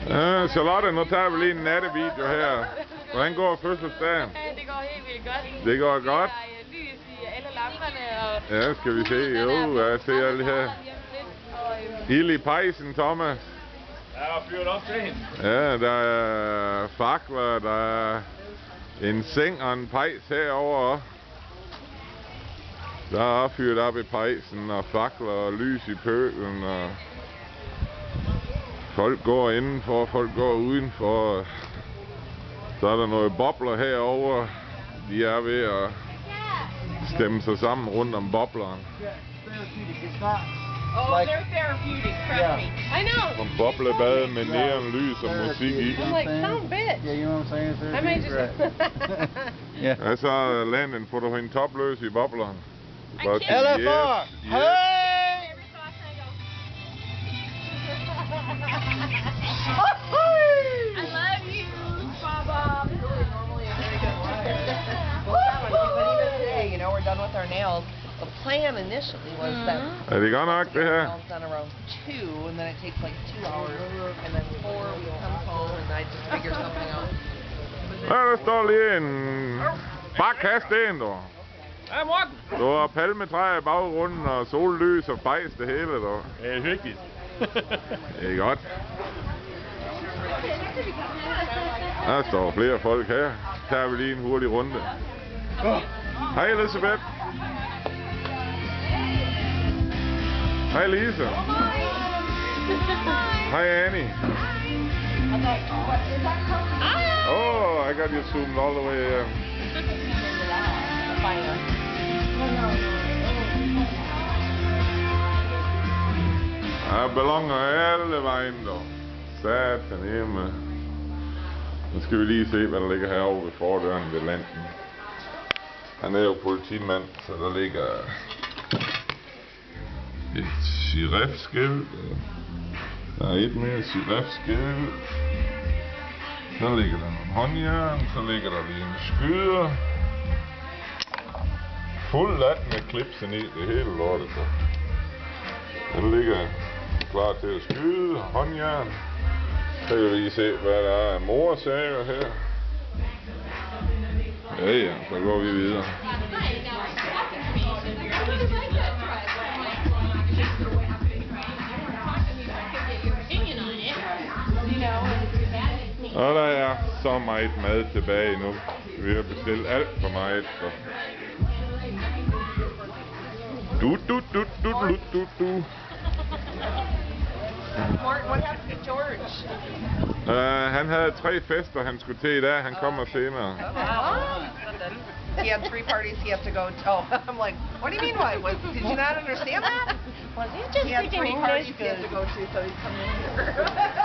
Ja, Charlotte, nu tager vi lige en nattevideo her. Hvordan går fødselsdagen? Ja, det går helt vildt godt. Det går godt? Der er lys i alle lamperne. Og ja, skal vi se. Jo, jeg ser alt her. Ild i pejsen, Thomas. Ja, der fyret også til. Ja, der er fakler, der er en seng og en pejs herovre. Der er fyret op i pejsen og fakler og lys i pølen. Og folk går indenfor, folk går udenfor. Så er der noget bobler herovre. De er ved at stemme sig sammen rundt om bobleren. Oh, they're therapeutic, trust me. I know. Som boblebad med neonlys og musik i. I'm like, some bitch. Yeah, you know what I'm saying? I might just... Yeah. Ja, så Landon, får du hende topløs i bobleren? can't. LFR! Yes. Hey! I love you, Baba. Normally a very good one. But even today, you know, we're done with our nails. The plan initially was that Er det godt nok, det her? nails done around 2, and then it takes like 2 hours, and then 4 we come home, and I just figure something out. Ja, der står lige en... Bare kast ind, du. Ja, Morten. Du har palmetræer i baggrunden og sollys og bejs det hele, du. Det er hyggeligt. Det er godt. Der står flere folk her. Tager vi lige en hurtig runde. Hej Elisabeth. Hej Lisa. Hej Annie. Oh, I got you zoomed all the way here. Der er balloner alle vejen, dog. Satan hjemme. Nu skal vi lige se, hvad der ligger herovre ved fordøren ved Landen. Han er jo politimand, så der ligger et girafskilt. Der er et mere girafskilt. Så ligger der nogle håndjern, så ligger der lige en skyder. Fuld af med klipsen i, det hele lortet. Den ligger klar til at skyde, håndjern. Så kan vi lige se, hvad der er af morsager her. Ja, så går vi videre. Og der er så meget mad tilbage nu. Vi har bestilt alt for meget. Du. Martin, what happened to George? Han havde 3 fester, han skulle til i dag. Han kommer senere. He had 3 parties he had to go to. Oh, I'm like, what do you mean what? Did you not understand that? Was he just He had speaking 3 English parties he had good? to go to, so he's coming in here.